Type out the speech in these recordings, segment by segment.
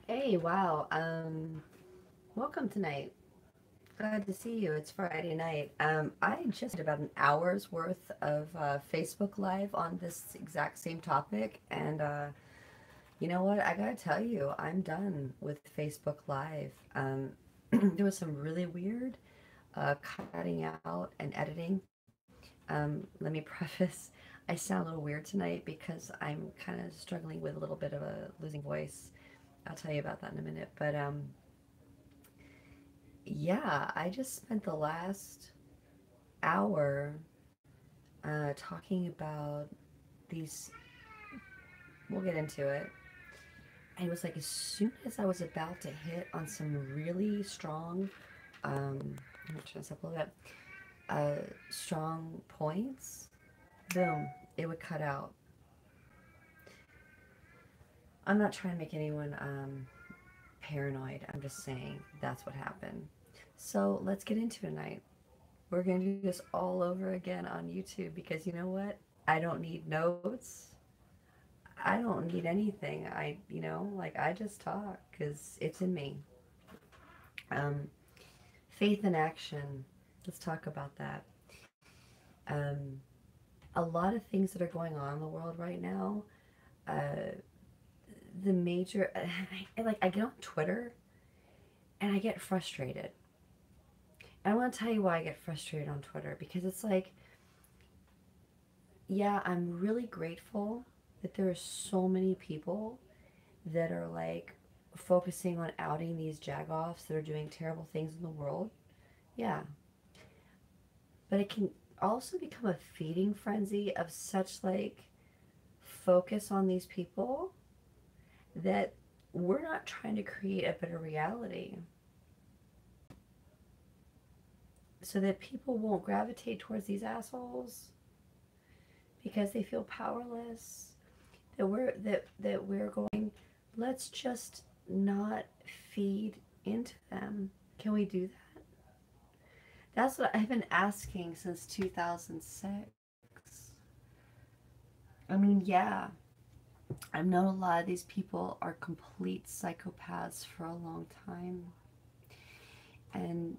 Hey, wow. Welcome tonight. Glad to see you. It's Friday night. I just did about an hour's worth of Facebook Live on this exact same topic, and you know what? I gotta tell you, I'm done with Facebook Live. There was some really weird cutting out and editing. Let me preface, I sound a little weird tonight because I'm kind of struggling with a little bit of a losing voice. I'll tell you about that in a minute, but yeah, I just spent the last hour talking about these. We'll get into it. And it was like as soon as I was about to hit on some really strong, let me turn this up a little bit, strong points, boom, it would cut out. I'm not trying to make anyone paranoid. I'm just saying that's what happened. So let's get into it tonight. We're going to do this all over again on YouTube because you know what? I don't need notes. I don't need anything. Like I just talk because it's in me. Um, Faith in action. Let's talk about that. Um, a lot of things that are going on in the world right now. Uh, the major, I get on Twitter and I get frustrated. And I want to tell you why I get frustrated on Twitter because it's like, yeah, I'm really grateful that there are so many people that are like focusing on outing these jagoffs that are doing terrible things in the world. Yeah. But it can also become a feeding frenzy of such like focus on these people that we're not trying to create a better reality so that people won't gravitate towards these assholes because they feel powerless. That we're going, let's just not feed into them. Can we do that? That's what I've been asking since 2006. I mean, yeah, I've known a lot of these people are complete psychopaths for a long time. And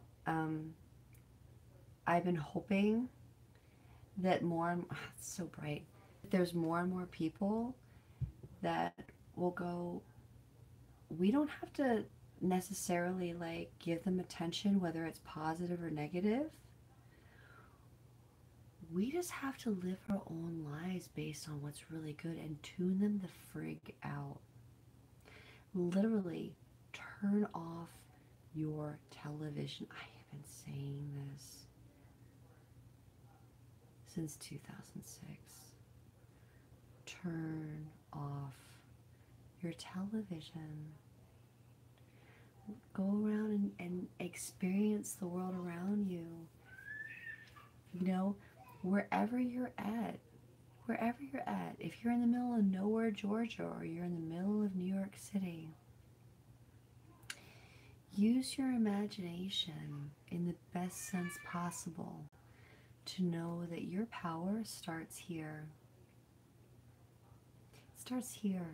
I've been hoping that more and it's so bright. There's more and more people that will go, we don't have to necessarily like give them attention, whether it's positive or negative. We just have to live our own lives based on what's really good and tune them the frig out. Literally, turn off your television. I have been saying this since 2006. Turn off your television. Go around and experience the world around you. You know, wherever you're at, wherever you're at, if you're in the middle of nowhere, Georgia, or you're in the middle of New York City, use your imagination in the best sense possible to know that your power starts here. It starts here.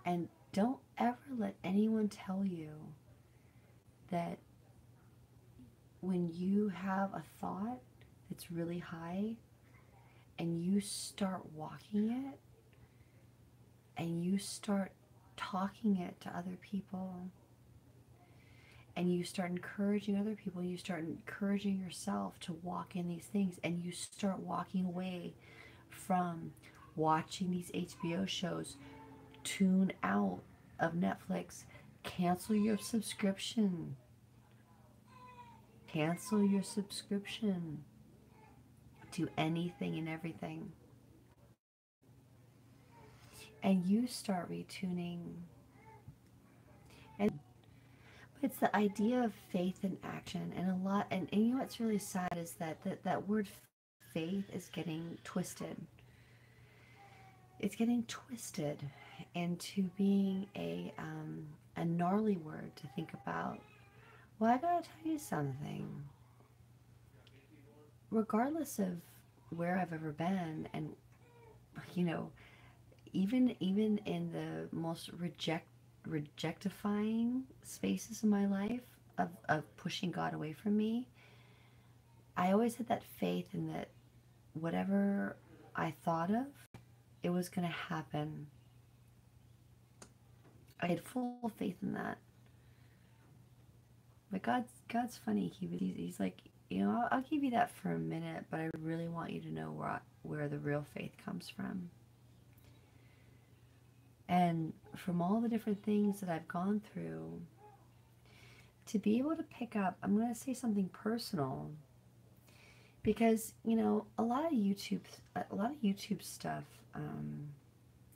And don't ever let anyone tell you that when you have a thought that's really high and you start walking it and you start talking it to other people and you start encouraging other people, you start encouraging yourself to walk in these things, and you start walking away from watching these HBO shows, tune out of Netflix, cancel your subscription, cancel your subscription to anything and everything, and you start retuning. And it's the idea of faith in action, and a lot, and you know what's really sad is that word faith is getting twisted. It's getting twisted into being a gnarly word to think about. Well, I gotta tell you something. Regardless of where I've ever been, and you know, even in the most rejectifying spaces in my life of pushing God away from me, I always had that faith in that whatever I thought of, it was going to happen. I had full faith in that. But God's funny. He's like, you know, I'll give you that for a minute, but I really want you to know where the real faith comes from. And from all the different things that I've gone through, to be able to pick up, I'm going to say something personal, because, you know, a lot of YouTube stuff, and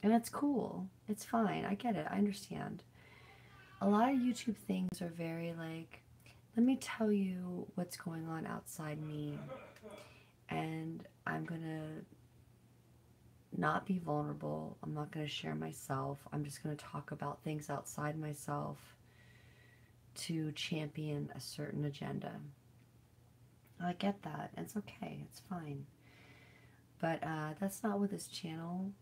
it's cool. It's fine. I get it. I understand. A lot of YouTube things are very like, let me tell you what's going on outside me, and I'm going to not be vulnerable. I'm not going to share myself. I'm just going to talk about things outside myself to champion a certain agenda. I get that. It's okay. It's fine. But that's not what this channel,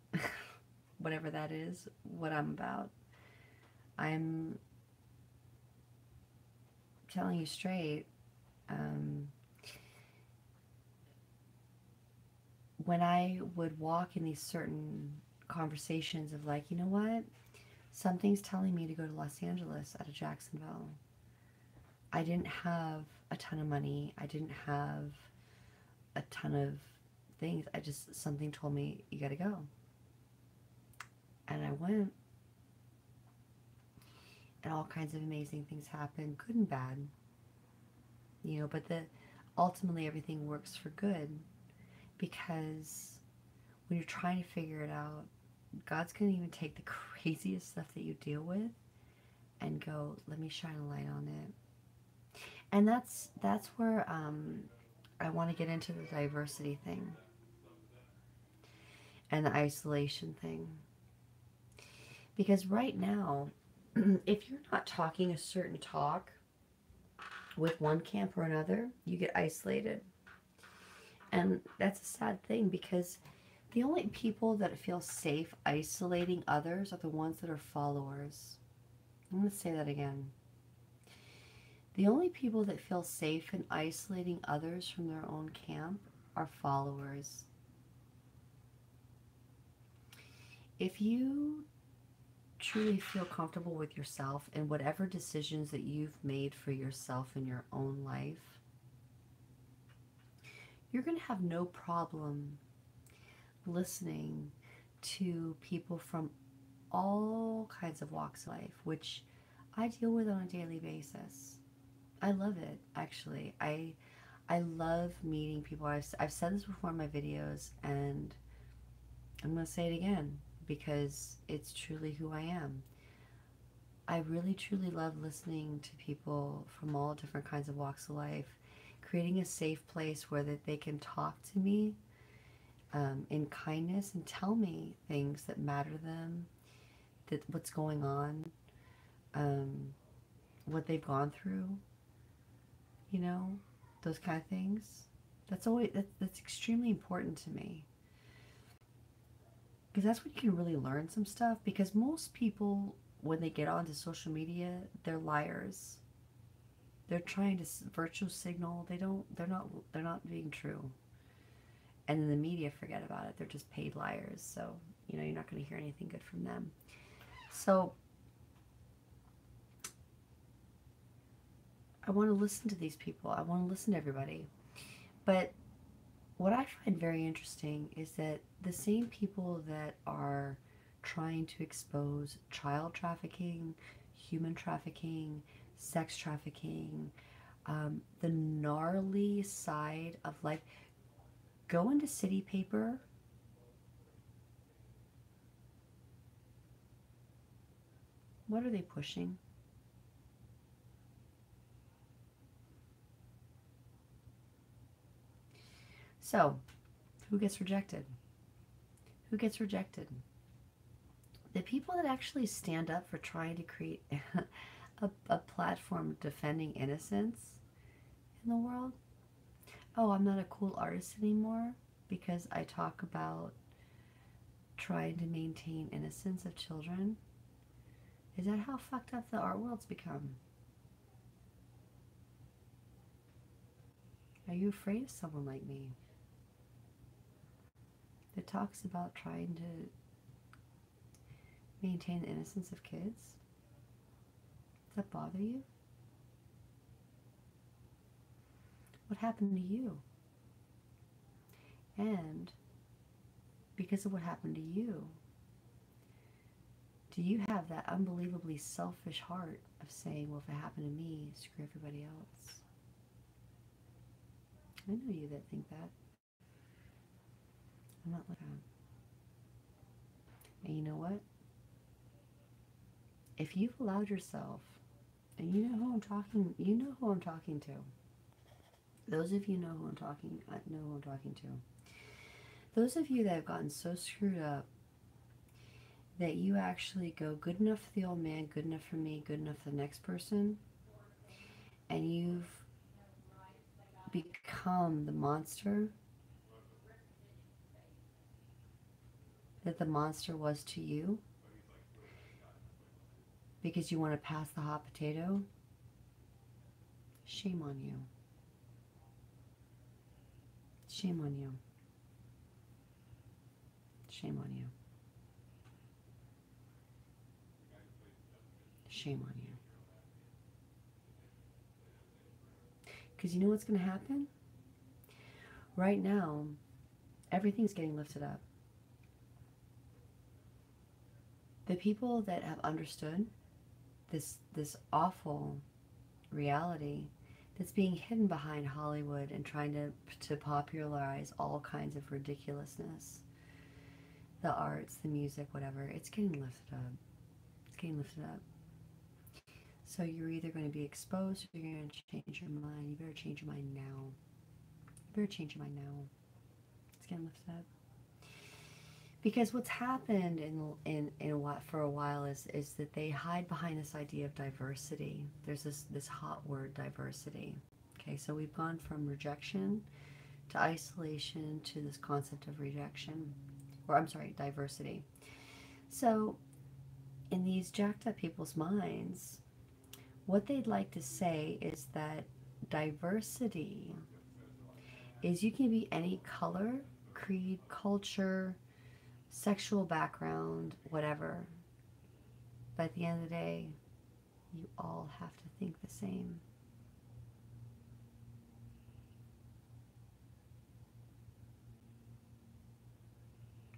whatever that is, what I'm about. I'm telling you straight, when I would walk in these certain conversations of like, you know what, something's telling me to go to Los Angeles out of Jacksonville. I didn't have a ton of money. I didn't have a ton of things. Something told me, you gotta go. And I went. And all kinds of amazing things happen, good and bad. You know, but ultimately everything works for good, because when you're trying to figure it out, God's going to even take the craziest stuff that you deal with and go, let me shine a light on it. And that's where I want to get into the diversity thing and the isolation thing. Because right now, if you're not talking a certain talk with one camp or another, you get isolated. And that's a sad thing, because the only people that feel safe isolating others are the ones that are followers. I'm going to say that again. The only people that feel safe in isolating others from their own camp are followers. If you truly feel comfortable with yourself and whatever decisions that you've made for yourself in your own life, you're going to have no problem listening to people from all kinds of walks of life, which I deal with on a daily basis. I love it, actually. I love meeting people. I've said this before in my videos, and I'm going to say it again, because it's truly who I am. I really, truly love listening to people from all different kinds of walks of life, creating a safe place where that they can talk to me in kindness and tell me things that matter to them, that what's going on, what they've gone through, you know, those kind of things. That's extremely important to me. Because that's when you can really learn some stuff. Because most people, when they get onto social media, they're liars. They're trying to virtue signal. They're not being true. And then the media forget about it. They're just paid liars. So, you know, you're not going to hear anything good from them. So I want to listen to these people. I want to listen to everybody. But what I find very interesting is that the same people that are trying to expose child trafficking, human trafficking, sex trafficking, the gnarly side of life, go into City Paper. What are they pushing? So, who gets rejected? Who gets rejected? The people that actually stand up for trying to create a platform defending innocence in the world. Oh, I'm not a cool artist anymore because I talk about trying to maintain innocence of children Is that how fucked up the art world's become? Are you afraid of someone like me that talks about trying to maintain the innocence of kids? Does that bother you? What happened to you? And because of what happened to you, do you have that unbelievably selfish heart of saying, well, if it happened to me, screw everybody else? I know you that think that. I'm not like that. And you know what? If you've allowed yourself, and you know who I'm talking to. Those of you know who I'm talking to. Those of you that have gotten so screwed up that you actually go, good enough for the old man, good enough for me, good enough for the next person, and you've become the monster that the monster was to you because you want to pass the hot potato, shame on you. Shame on you. Shame on you. Shame on you. Because you know what's going to happen? Right now, everything's getting lifted up. The people that have understood this awful reality that's being hidden behind Hollywood and trying to popularize all kinds of ridiculousness, the arts, the music, whatever, it's getting lifted up. It's getting lifted up. So you're either going to be exposed or you're going to change your mind. You better change your mind now. You better change your mind now. It's getting lifted up. Because what's happened for a while is that they hide behind this idea of diversity. There's this hot word, diversity. Okay, so we've gone from rejection to isolation to this concept of rejection, or I'm sorry, diversity. So in these jacked up people's minds, what they'd like to say is that diversity is you can be any color, creed, culture, sexual background, whatever. But at the end of the day, you all have to think the same.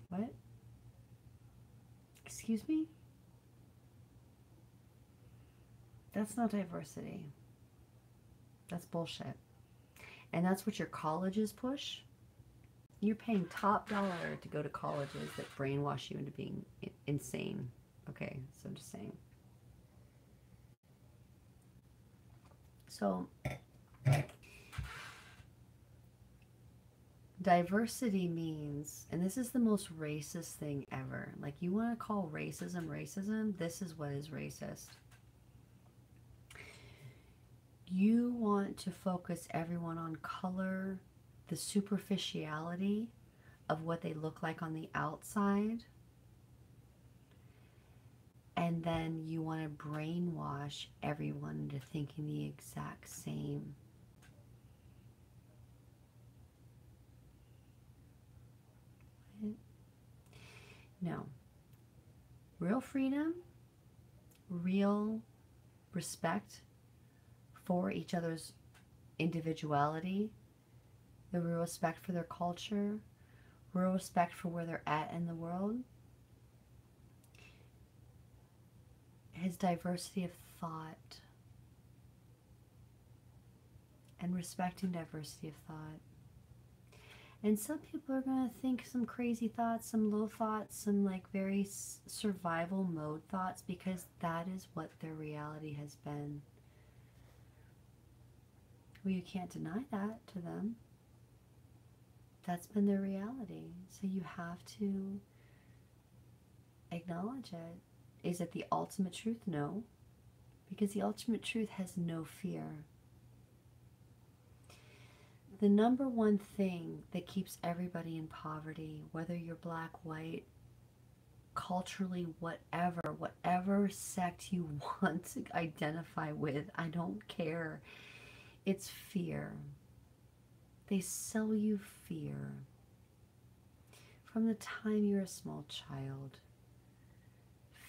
What? Excuse me? That's not diversity. That's bullshit. And that's what your colleges push. You're paying top dollar to go to colleges that brainwash you into being insane. Okay, so I'm just saying. So, diversity means, and this is the most racist thing ever. Like, you want to call racism racism? This is what is racist. You want to focus everyone on color, the superficiality of what they look like on the outside, and then you want to brainwash everyone into thinking the exact same. What? No. Real freedom, real respect for each other's individuality, the real respect for their culture, real respect for where they're at in the world, is diversity of thought and respecting diversity of thought. And some people are going to think some crazy thoughts, some low thoughts, some like very survival mode thoughts, because that is what their reality has been. Well, you can't deny that to them. That's been their reality. So you have to acknowledge it. Is it the ultimate truth? No. Because the ultimate truth has no fear. The number one thing that keeps everybody in poverty, whether you're black, white, culturally, whatever sect you want to identify with. I don't care. It's fear. They sell you fear. From the time you're a small child,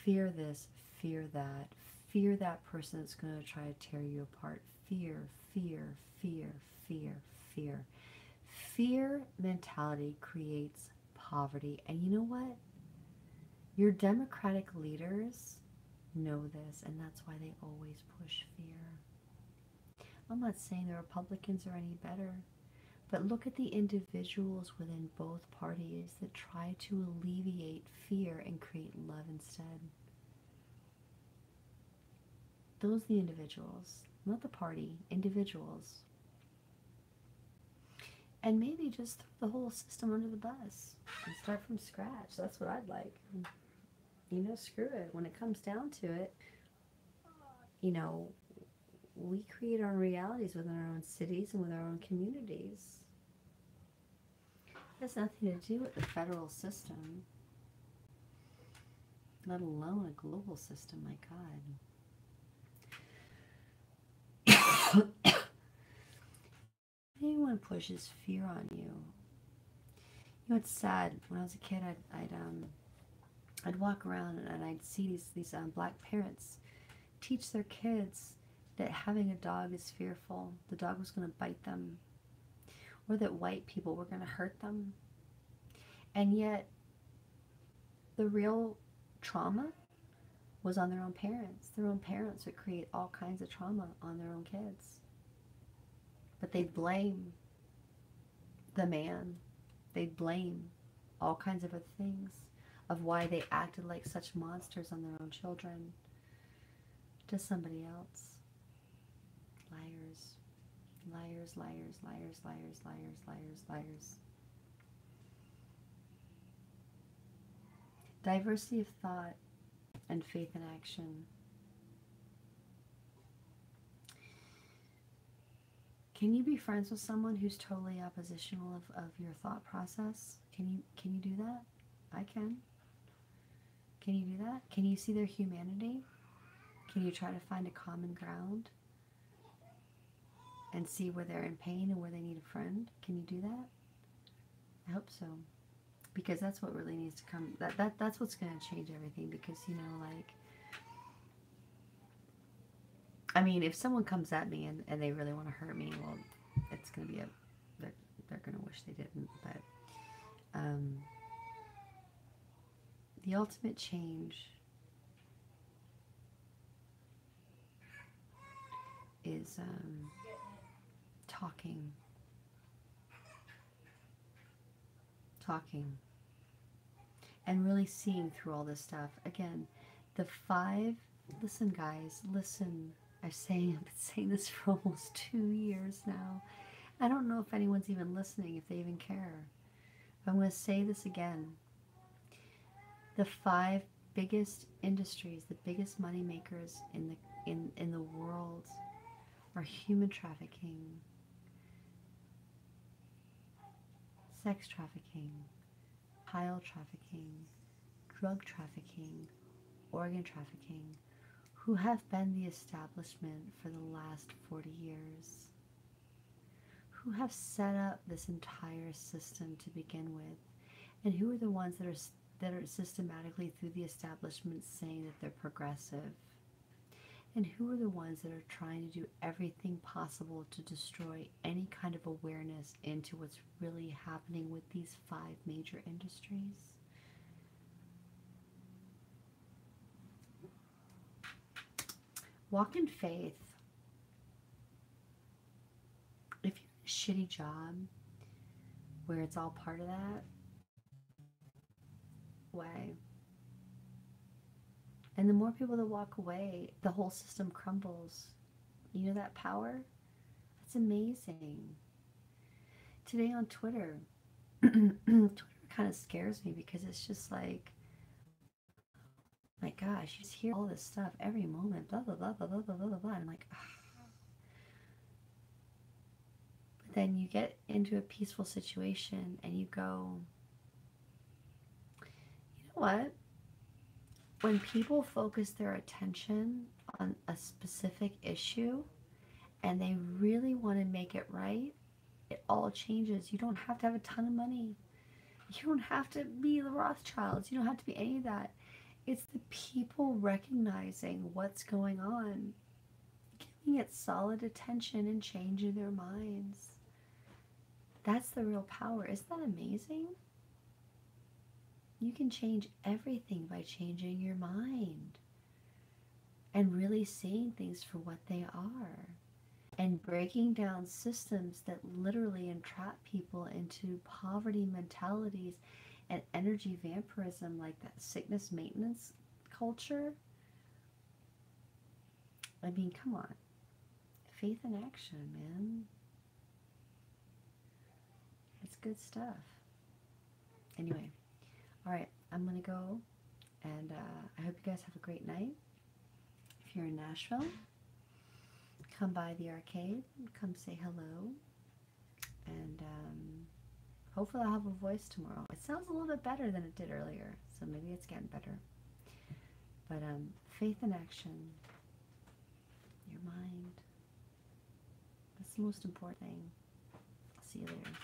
fear this, fear that person that's going to try to tear you apart. Fear, fear, fear, fear, fear. Fear mentality creates poverty. And you know what? Your democratic leaders know this, and that's why they always push fear. I'm not saying the Republicans are any better, but look at the individuals within both parties that try to alleviate fear and create love instead. Those are the individuals, not the party, individuals. And maybe just throw the whole system under the bus and start from scratch. That's what I'd like. You know, screw it. When it comes down to it, you know, we create our realities within our own cities and with our own communities. It has nothing to do with the federal system, let alone a global system, my God. Anyone pushes fear on you. You know, it's sad. When I was a kid, I'd walk around and I'd see these black parents teach their kids that having a dog is fearful. The dog was going to bite them, or that white people were going to hurt them. And yet, the real trauma was on their own parents. Their own parents would create all kinds of trauma on their own kids. But they'd blame the man. They'd blame all kinds of other things of why they acted like such monsters on their own children to somebody else. Liars. Liars, liars, liars, liars, liars, liars, liars. Diversity of thought and faith in action. Can you be friends with someone who's totally oppositional of your thought process? Can you do that? I can. Can you do that? Can you see their humanity? Can you try to find a common ground and see where they're in pain and where they need a friend? Can you do that? I hope so. Because that's what really needs to come. That's what's going to change everything. Because, you know, like, I mean, if someone comes at me and they really want to hurt me, well, it's going to be they're going to wish they didn't. But the ultimate change is talking, and really seeing through all this stuff. Again, listen guys, listen. I've been saying this for almost 2 years now. I don't know if anyone's even listening, if they even care. I'm going to say this again. The 5 biggest industries, the biggest money makers in the world are human trafficking, sex trafficking, child trafficking, drug trafficking, organ trafficking, who have been the establishment for the last 40 years, who have set up this entire system to begin with, and who are the ones that are systematically through the establishment saying that they're progressive, and who are the ones that are trying to do everything possible to destroy any kind of awareness into what's really happening with these 5 major industries. Walk in faith. If you're in a shitty job where it's all part of that, way. And the more people that walk away, the whole system crumbles. You know that power? That's amazing. Today on Twitter, Twitter kind of scares me because it's just like, my gosh, you just hear all this stuff every moment, blah, blah, blah, blah, blah, blah, blah, blah, blah. I'm like, ah. But then you get into a peaceful situation and you go, you know what? when people focus their attention on a specific issue and they really want to make it right, it all changes. You don't have to have a ton of money. You don't have to be the Rothschilds. You don't have to be any of that. It's the people recognizing what's going on, giving it solid attention and changing their minds. That's the real power. Isn't that amazing? You can change everything by changing your mind and really seeing things for what they are and breaking down systems that literally entrap people into poverty mentalities and energy vampirism, like that sickness maintenance culture. I mean, come on. Faith in action, man. It's good stuff. Anyway, all right, I'm going to go, and I hope you guys have a great night. If you're in Nashville, come by the arcade, come say hello, and hopefully I'll have a voice tomorrow. It sounds a little bit better than it did earlier, so maybe it's getting better. But faith in action, your mind, that's the most important thing. I'll see you later.